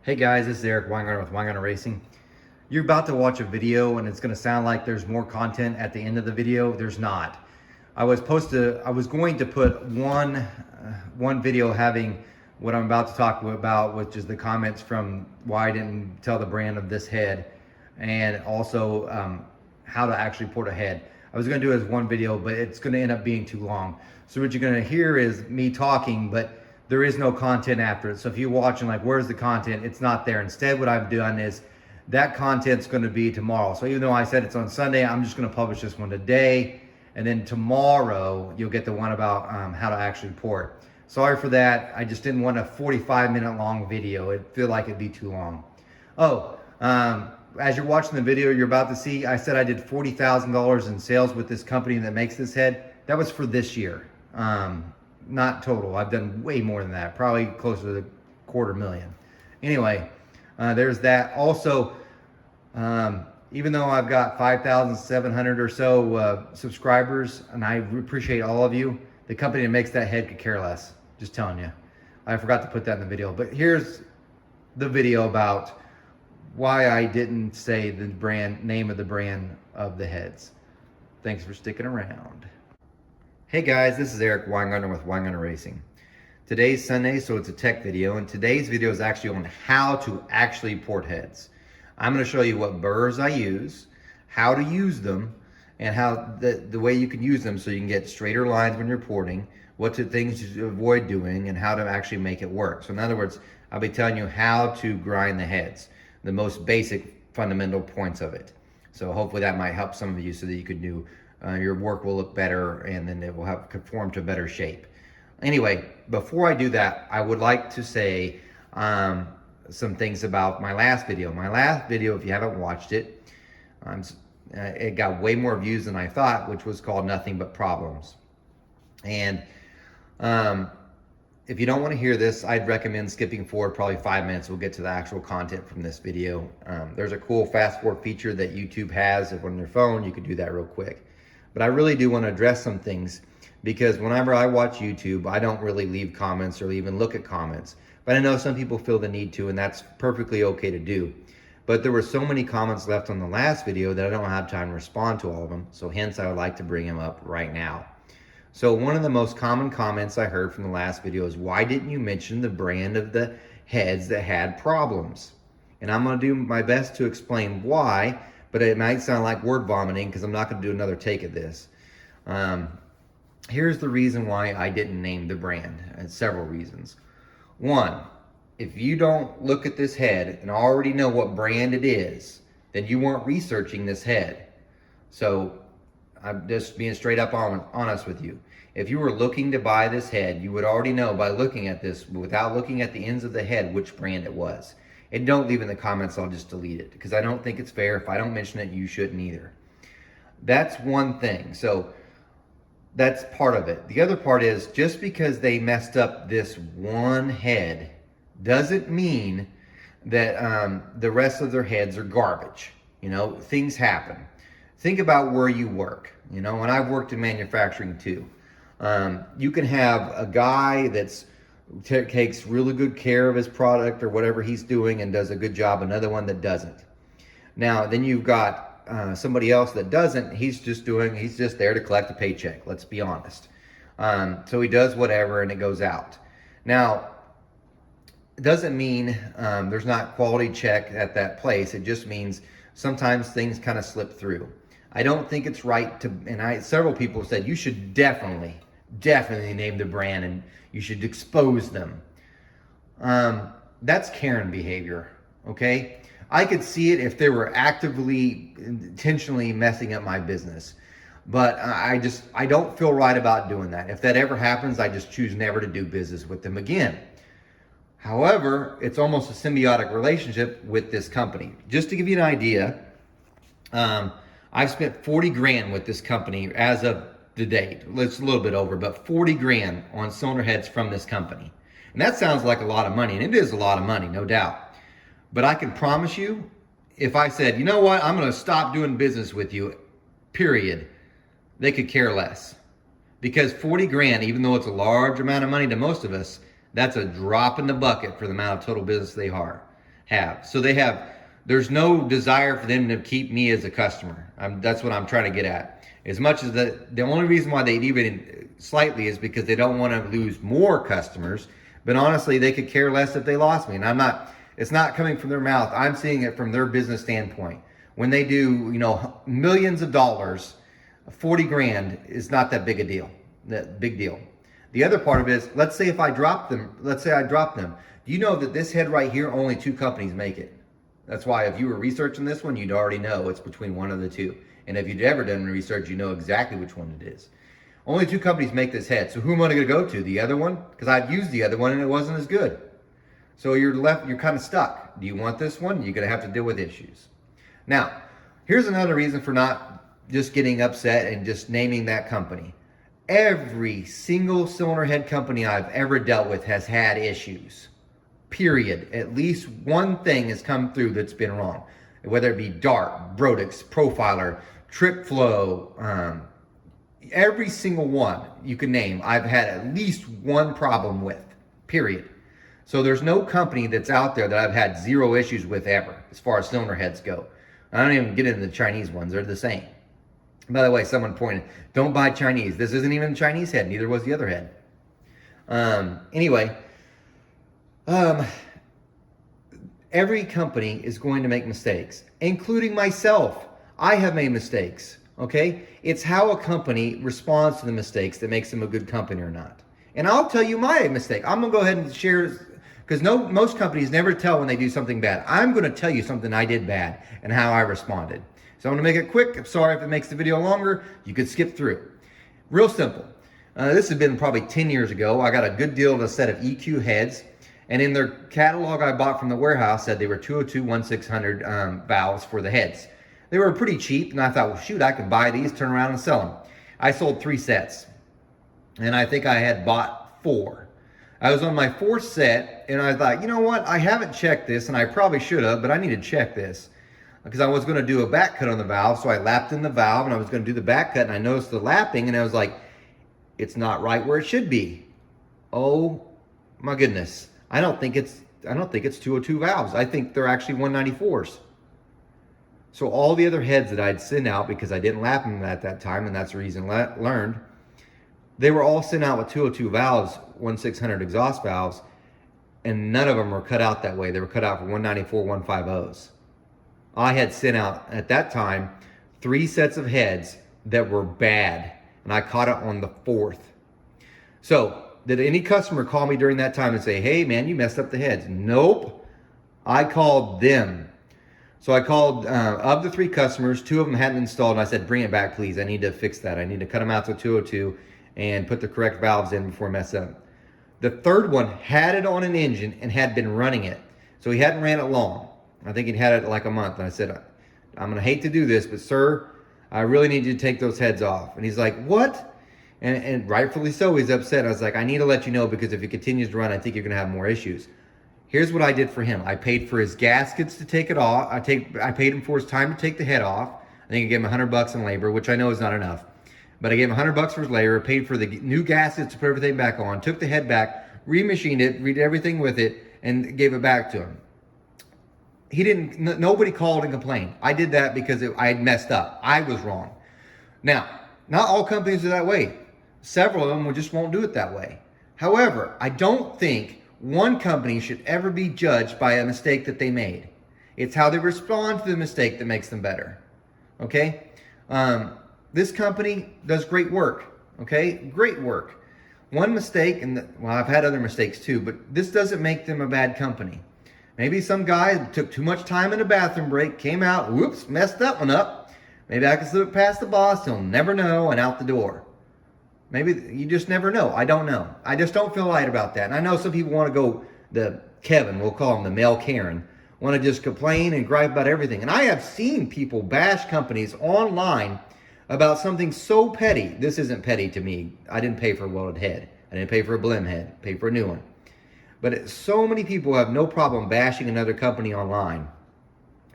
Hey guys, this is Eric Weingarten with Weingarten Racing. You're about to watch a video and it's going to sound like there's more content at the end of the video. There's not. I was going to put one video having what I'm about to talk about, which is the comments from why I didn't tell the brand of this head, and also how to actually port a head. I was going to do it as one video, but it's going to end up being too long. So what you're going to hear is me talking, but there is no content after it. So if you're watching like, where's the content? It's not there. Instead, what I've done is that content's going to be tomorrow. So even though I said it's on Sunday, I'm just going to publish this one today. And then tomorrow, you'll get the one about how to actually port. Sorry for that. I just didn't want a 45-minute long video. It feel like it'd be too long. As you're watching the video you're about to see, I said I did $40,000 in sales with this company that makes this head. That was for this year. Not total. I've done way more than that, probably closer to the $250,000. Anyway, there's that. Also, even though I've got 5,700 or so subscribers, and I appreciate all of you, the company that makes that head could care less. Just telling you. I forgot to put that in the video. But here's the video about why I didn't say the name of the brand of the heads. Thanks for sticking around. Hey guys, this is Eric Weingarten with Weingarten Racing. Today's Sunday, so it's a tech video, and today's video is actually on how to actually port heads. I'm going to show you what burrs I use, how to use them, and how the way you can use them so you can get straighter lines when you're porting, things to avoid doing, and how to actually make it work. So in other words, I'll be telling you how to grind the heads, the most basic fundamental points of it. So hopefully that might help some of you so that you could do your work will look better, and then it will conform to better shape. Anyway, before I do that, I would like to say some things about my last video. My last video, if you haven't watched it, it got way more views than I thought, which was called Nothing But Problems. And if you don't want to hear this, I'd recommend skipping forward probably 5 minutes. We'll get to the actual content from this video. There's a cool fast forward feature that YouTube has. If on your phone, you can do that real quick. But I really do want to address some things, because whenever I watch YouTube, I don't really leave comments or even look at comments. But I know some people feel the need to, and that's perfectly okay to do. But there were so many comments left on the last video that I don't have time to respond to all of them. So hence, I would like to bring them up right now. So one of the most common comments I heard from the last video is, why didn't you mention the brand of the heads that had problems? And I'm going to do my best to explain why, but it might sound like word vomiting because I'm not going to do another take of this. Here's the reason why I didn't name the brand, and several reasons. One, if you don't look at this head and already know what brand it is, then you weren't researching this head. So I'm just being straight up honest with you. If you were looking to buy this head, you would already know by looking at this, without looking at the ends of the head, which brand it was. And don't leave in the comments, I'll just delete it, because I don't think it's fair. If I don't mention it, you shouldn't either. That's one thing. So that's part of it. The other part is, just because they messed up this one head doesn't mean that the rest of their heads are garbage. You know, things happen. Think about where you work. You know, and I've worked in manufacturing too. You can have a guy that's takes really good care of his product or whatever he's doing and does a good job, another one that doesn't. Now, then you've got somebody else that doesn't. He's just there to collect a paycheck, let's be honest. So he does whatever and it goes out. Now, it doesn't mean there's not quality check at that place. It just means sometimes things kind of slip through. I don't think it's right to, and several people said you should definitely name the brand and you should expose them. That's Karen behavior, okay? I could see it if they were actively, intentionally messing up my business. But I don't feel right about doing that. If that ever happens, I just choose never to do business with them again. However, it's almost a symbiotic relationship with this company. Just to give you an idea, I've spent 40 grand with this company as of the date. It's a little bit over, but 40 grand on cylinder heads from this company. And that sounds like a lot of money, and it is a lot of money, no doubt. But I can promise you, if I said, you know what, I'm going to stop doing business with you, period, they could care less. Because 40 grand, even though it's a large amount of money to most of us, that's a drop in the bucket for the amount of total business they are. have. So there's no desire for them to keep me as a customer. That's what I'm trying to get at. As much as the only reason why they deviated slightly is because they don't want to lose more customers. But honestly, they could care less if they lost me. And it's not coming from their mouth. I'm seeing it from their business standpoint. When they do, millions of dollars, 40 grand is not that big a deal. That big deal. The other part of it is, let's say I drop them. Do you know that this head right here, only 2 companies make it? That's why if you were researching this one, you'd already know it's between one of the 2. And if you'd ever done research, you know exactly which one it is. Only 2 companies make this head. So who am I going to go to? The other one? Because I've used the other one and it wasn't as good. So you're kind of stuck. Do you want this one? You're going to have to deal with issues. Now, here's another reason for not just getting upset and just naming that company. Every single cylinder head company I've ever dealt with has had issues. Period. At least one thing has come through that's been wrong. Whether it be Dart, Brodix, Profiler, Trip Flow, every single one you can name, I've had at least one problem with. Period. So there's no company that's out there that I've had 0 issues with ever, as far as cylinder heads go. I don't even get into the Chinese ones. They're the same. By the way, someone pointed, don't buy Chinese. This isn't even a Chinese head. Neither was the other head. Anyway, every company is going to make mistakes, including myself. I have made mistakes, okay? It's how a company responds to the mistakes that makes them a good company or not. And I'll tell you my mistake. I'm going to go ahead and share, because most companies never tell when they do something bad. I'm going to tell you something I did bad and how I responded. So I'm going to make it quick. I'm sorry if it makes the video longer. You could skip through. Real simple. This has been probably 10 years ago. I got a good deal of a set of EQ heads. And in their catalog I bought from the warehouse said they were 202-1600 valves for the heads. They were pretty cheap. And I thought, well, shoot, I could buy these, turn around and sell them. I sold 3 sets. And I think I had bought 4. I was on my 4th set. And I thought, you know what? I haven't checked this. And I probably should have, but I need to check this. Because I was going to do a back cut on the valve, so I lapped in the valve and I was going to do the back cut, and I noticed the lapping and I was like, it's not right where it should be. Oh my goodness. I don't think it's 202 valves. I think they're actually 194s. So all the other heads that I'd sent out, because I didn't lap them at that time, and that's the reason I learned, they were all sent out with 202 valves, 1600 exhaust valves, and none of them were cut out that way. They were cut out for 194 150s. I had sent out, at that time, 3 sets of heads that were bad, and I caught it on the 4th. So, did any customer call me during that time and say, hey man, you messed up the heads? Nope. I called them. So I called, of the 3 customers, 2 of them hadn't installed, and I said, bring it back please. I need to fix that. I need to cut them out to 202 and put the correct valves in before I mess up. The 3rd one had it on an engine and had been running it. So he hadn't ran it long. I think he'd had it like a month. And I said, I'm going to hate to do this, but sir, I really need you to take those heads off. And he's like, what? And rightfully so, he's upset. I was like, I need to let you know, because if it continues to run, I think you're going to have more issues. Here's what I did for him. I paid for his gaskets to take it off. I paid him for his time to take the head off. I think I gave him $100 in labor, which I know is not enough. But I gave him $100 for his labor, paid for the new gaskets to put everything back on, took the head back, remachined it, redid everything with it, and gave it back to him. Nobody called and complained. I did that because I had messed up. I was wrong. Now, not all companies are that way. Several of them just won't do it that way. However, I don't think one company should ever be judged by a mistake that they made. It's how they respond to the mistake that makes them better. Okay? This company does great work. Okay? Great work. One mistake, well, I've had other mistakes too, but this doesn't make them a bad company. Maybe some guy took too much time in a bathroom break, came out, whoops, messed that one up. Maybe I can slip it past the boss, he'll never know, and out the door. Maybe you just never know. I don't know. I just don't feel right about that. And I know some people want to go, the Kevin, we'll call him the male Karen, want to just complain and gripe about everything. And I have seen people bash companies online about something so petty. This isn't petty to me. I didn't pay for a welded head. I didn't pay for a Blim head. I paid for a new one. But so many people have no problem bashing another company online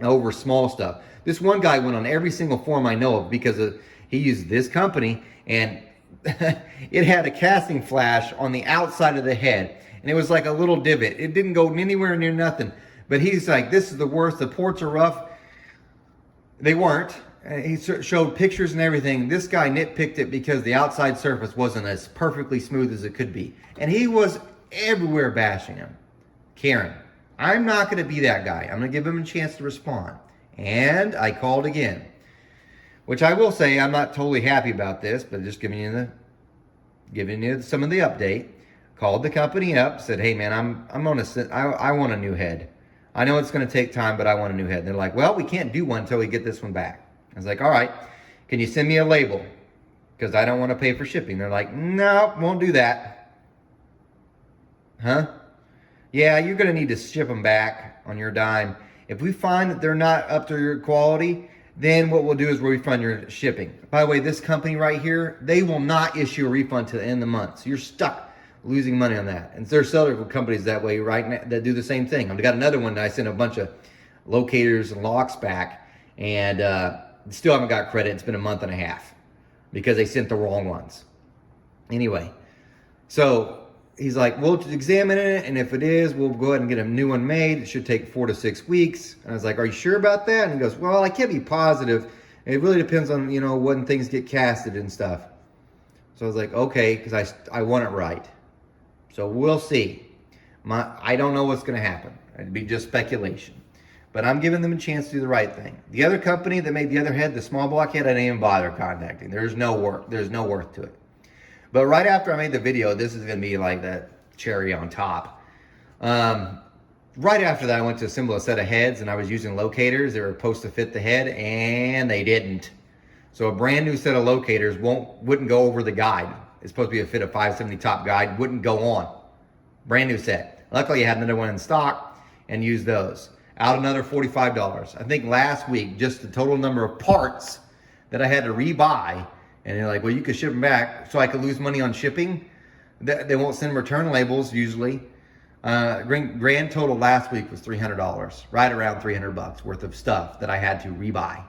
over small stuff. This one guy went on every single forum I know of because he used this company, and it had a casting flash on the outside of the head. And it was like a little divot. It didn't go anywhere near nothing. But he's like, this is the worst. The ports are rough. They weren't. He showed pictures and everything. This guy nitpicked it because the outside surface wasn't as perfectly smooth as it could be. And he was everywhere bashing him. Karen, I'm not going to be that guy. I'm going to give him a chance to respond. And I called again, which I will say I'm not totally happy about this, but just giving you some of the update. Called the company up, said, hey man, I want a new head. I know it's going to take time, but I want a new head. And they're like, well, we can't do one until we get this one back. I was like, all right, can you send me a label? Because I don't want to pay for shipping. They're like, no, won't do that. Huh? Yeah, you're going to need to ship them back on your dime. If we find that they're not up to your quality, then what we'll do is we'll refund your shipping. By the way, this company right here, they will not issue a refund to the end of the month. So you're stuck losing money on that. And there's other companies that way right now that do the same thing. I've got another one that I sent a bunch of locators and locks back, and still haven't got credit. It's been a month and a half because they sent the wrong ones. Anyway, so he's like, we'll examine it, and if it is, we'll go ahead and get a new one made. It should take 4 to 6 weeks. And I was like, are you sure about that? And he goes, well, I can't be positive. It really depends on, when things get casted and stuff. So I was like, okay, because I want it right. So we'll see. I don't know what's going to happen. It'd be just speculation. But I'm giving them a chance to do the right thing. The other company that made the other head, the small block head, I didn't even bother contacting. There's no work. There's no worth to it. But right after I made the video, this is going to be like that cherry on top. Right after that, I went to assemble a set of heads, and I was using locators. They were supposed to fit the head, and they didn't. So a brand new set of locators wouldn't go over the guide. It's supposed to be a fit of 570 top guide, wouldn't go on. Brand new set. Luckily, I had another one in stock and used those. Out another $45. I think last week, just the total number of parts that I had to rebuy. And they're like, well, you could ship them back so I could lose money on shipping. They won't send return labels usually. Grand total last week was $300, right around $300 worth of stuff that I had to rebuy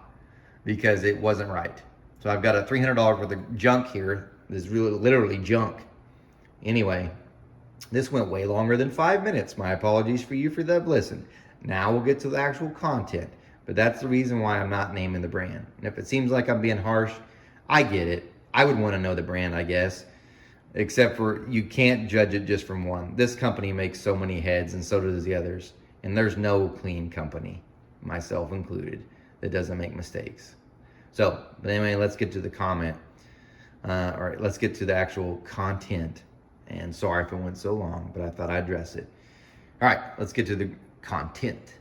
because it wasn't right. So I've got a $300 worth of junk here. This is really literally junk. Anyway, this went way longer than 5 minutes. My apologies for you for that. Listen, now we'll get to the actual content. But that's the reason why I'm not naming the brand. And if it seems like I'm being harsh, I get it. I would want to know the brand, I guess. Except for you can't judge it just from one. This company makes so many heads, and so does the others. And there's no clean company, myself included, that doesn't make mistakes. So, but anyway, let's get to the comment. All right, let's get to the actual content. And sorry if it went so long, but I thought I'd address it. All right, let's get to the content.